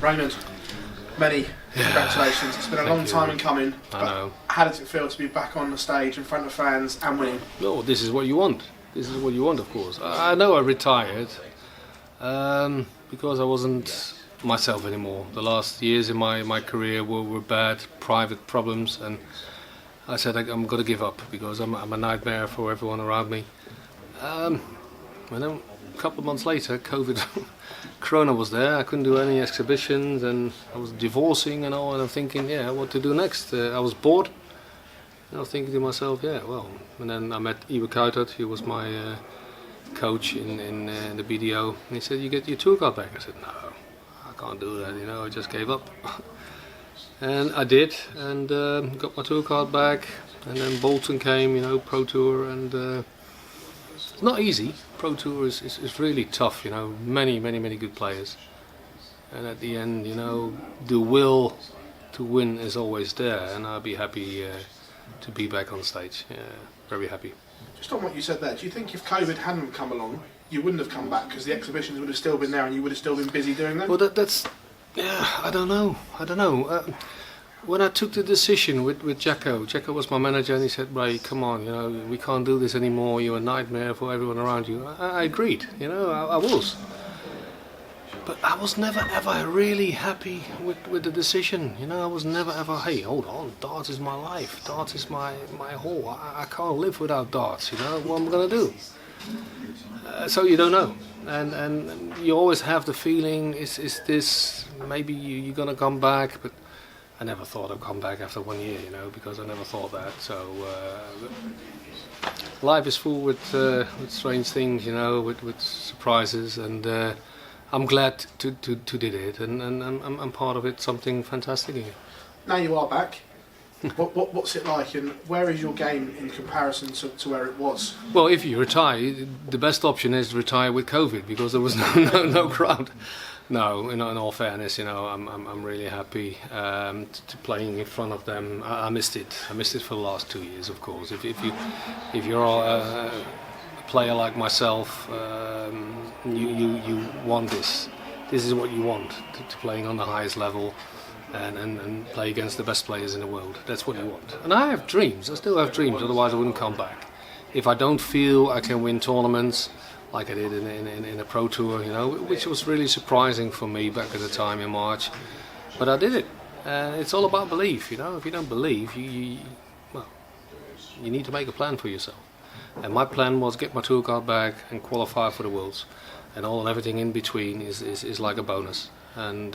Raymond, many congratulations. It's been a long time in coming. I know. How does it feel to be back on the stage in front of fans and winning? No, this is what you want. This is what you want, of course. I know I retired because I wasn't myself anymore. The last years in my career were bad, private problems, and I said I'm going to give up because I'm a nightmare for everyone around me. And then a couple of months later, COVID, Corona was there. I couldn't do any exhibitions, and I was divorcing and all. And I'm thinking, what to do next? I was bored. And I was thinking to myself, And then I met Ivo Kuitert. He was my coach in the BDO, and he said, "You get your tour card back." I said, "No, I can't do that. I just gave up." And I did, and got my tour card back. And then Bolton came, Pro Tour, and it's not easy. Pro Tour is really tough, many good players. And at the end, the will to win is always there, and I'll be happy to be back on stage. Very happy. Just on what you said there, do you think if COVID hadn't come along, you wouldn't have come back because the exhibitions would have still been there and you would have still been busy doing them? Well, that's I don't know. When I took the decision with Jacko was my manager, and he said, "Ray, come on, we can't do this anymore. You're a nightmare for everyone around you." I agreed, I was. But I was never ever really happy with the decision. I was never ever, hey, hold on, darts is my life. Darts is my whole. I can't live without darts. What am I gonna do? So you don't know, and you always have the feeling, is this maybe you're gonna come back? But I never thought I'd come back after 1 year, because I never thought that. So life is full with strange things, with surprises, and I'm glad to did it, and I'm part of it, something fantastic again. Now you are back. What's it like, and where is your game in comparison to where it was? Well, if you retire, the best option is to retire with COVID, because there was no crowd. No, in all fairness, I'm really happy to playing in front of them. I missed it. I missed it for the last 2 years, of course. If you're a player like myself, you want this. This is what you want, to playing on the highest level and play against the best players in the world. That's what you want. And I have dreams. I still have dreams. Otherwise, I wouldn't come back. If I don't feel I can win tournaments like I did in a Pro Tour, which was really surprising for me back at the time in March. But I did it. It's all about belief, If you don't believe, you need to make a plan for yourself. And my plan was get my tour card back and qualify for the Worlds. And everything in between is like a bonus. And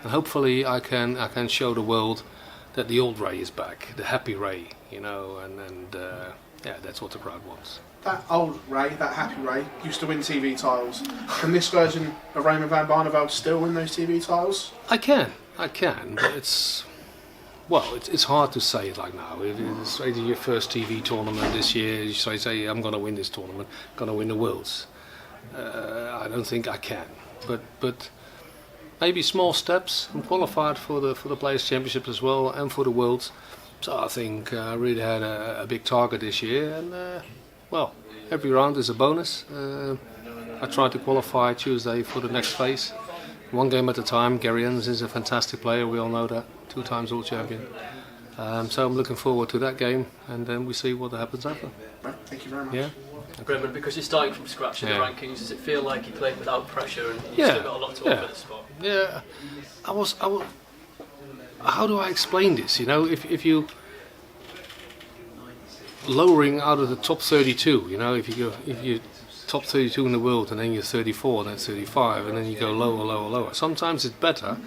hopefully I can show the world that the old Ray is back, the happy Ray, and that's what the crowd wants. That old Ray, that happy Ray, used to win TV titles. Can this version of Raymond van Barneveld still win those TV titles? I can, but it's hard to say it like now. It's your first TV tournament this year. You say I'm going to win this tournament, going to win the Worlds. I don't think I can, but maybe small steps. I'm qualified for the Players Championship as well and for the Worlds. So I think I really had a big target this year, and every round is a bonus. I tried to qualify Tuesday for the next phase. One game at a time. Gary Enns is a fantastic player, we all know that. 2 times world champion. So I'm looking forward to that game, and then we see what happens after. Right, thank you very much. Yeah. Raymond, because you're starting from scratch in the rankings, does it feel like you played without pressure and you've still got a lot to offer this sport? Yeah. I was. How do I explain this? If you lowering out of the top 32, if you top 32 in the world and then you're 34, then 35, and then you go lower. Sometimes it's better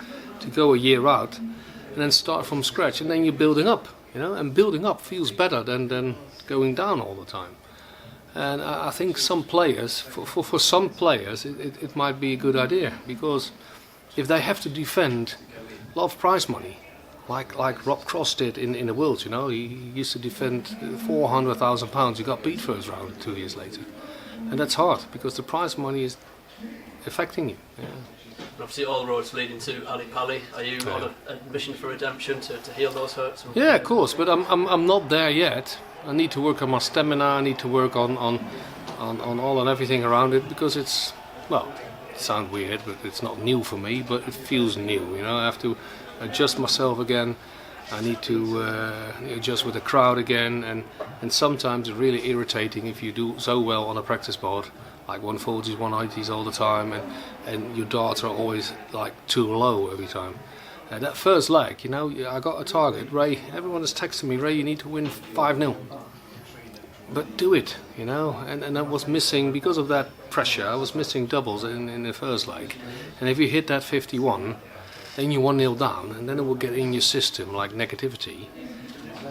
to go a year out and then start from scratch, and then you're building up, and building up feels better than going down all the time. And I think some players, for some players, it might be a good idea, because if they have to defend a lot of prize money, like Rob Cross did in the Worlds, he used to defend £400,000. He got beat first round 2 years later, and that's hard because the prize money is affecting you. Yeah. Obviously, all roads leading to Ali Pali. Are you on a mission for redemption to heal those hurts? Yeah, of course, but I'm not there yet. I need to work on my stamina. I need to work on all and everything around it, because it's sounds weird, but it's not new for me, but it feels new. You know, I have to adjust myself again. I need to adjust with the crowd again, and sometimes it's really irritating if you do so well on a practice board, like 140s, 180s all the time, and your darts are always like too low every time. That first leg, you know, I got a target. Ray, everyone is texting me, Ray, you need to win 5-0. But do it, you know, and I was missing, because of that pressure, I was missing doubles in the first leg. And if you hit that 51, then you're 1-0 down, and then it will get in your system like negativity.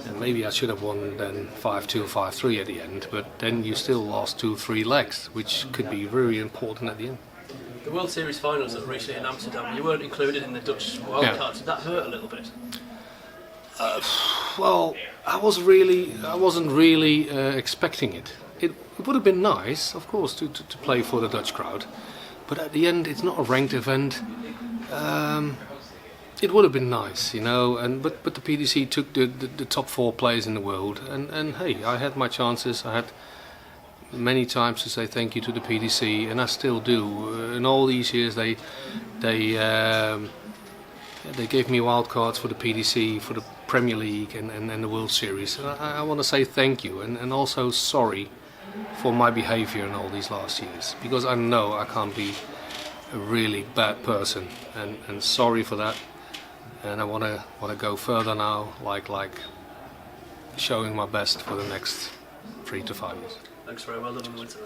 And maybe I should have won then 5-2, 5-3 at the end, but then you still lost 2-3 legs, which could be very important at the end. The World Series finals that were recently in Amsterdam, you weren't included in the Dutch wildcard. Did that hurt a little bit? Well, I wasn't really expecting it. It would have been nice, of course, to play for the Dutch crowd, but at the end, it's not a ranked event. It would have been nice, you know, but the PDC took the top 4 players in the world, and hey, I had my chances. I had many times to say thank you to the PDC, and I still do. In all these years, they gave me wildcards for the PDC, for the Premier League, and the World Series. And I want to say thank you, and also sorry for my behaviour in all these last years, because I know I can't be a really bad person, and sorry for that. And I want to go further now, like showing my best for the next 3 to 5 years. Thanks, Ray. Well done on the winter.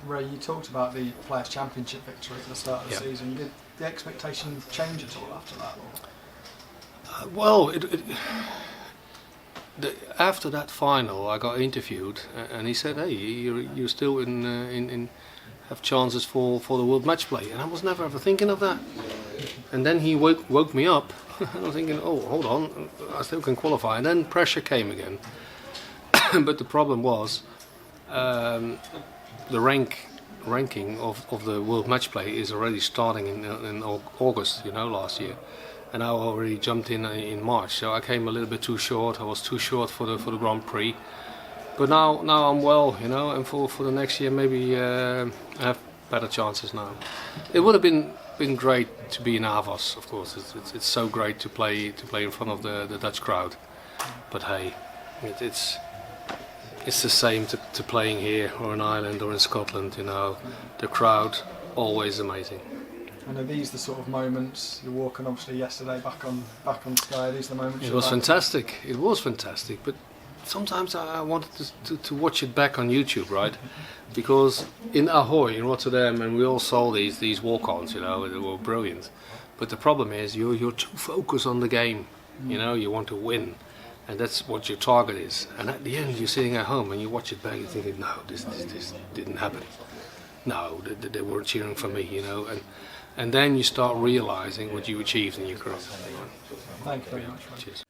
Ray, you talked about the Players' Championship victory at the start of the season. Did the expectations change at all after that? Well, after that final, I got interviewed, and he said, "Hey, you're still have chances for the World Match Play," and I was never ever thinking of that. And then he woke me up, and I'm thinking, "Oh, hold on, I still can qualify." And then pressure came again. But the problem was, the ranking of the World Match Play is already starting in August, you know, last year, and I already jumped in March, so I came a little bit too short. I was too short for the Grand Prix, but now I'm well, you know, and for the next year maybe I have better chances now. It would have been great to be in Avos, of course. It's so great to play in front of the Dutch crowd, but hey, it's the same to playing here or in Ireland or in Scotland, you know. The crowd, always amazing. And are these the sort of moments, you're walking obviously yesterday back on Sky, are these the moments? It was fantastic, but sometimes I wanted to watch it back on YouTube, right? Because in Ahoy, in Rotterdam, and we all saw these walk-ons, you know, they were brilliant. But the problem is you're too focused on the game, you know, you want to win. And that's what your target is. And at the end, you're sitting at home and you watch it back, you're thinking, no, this didn't happen. No, they weren't cheering for me, you know. And then you start realizing what you achieved in your career. Thank you very much. Cheers.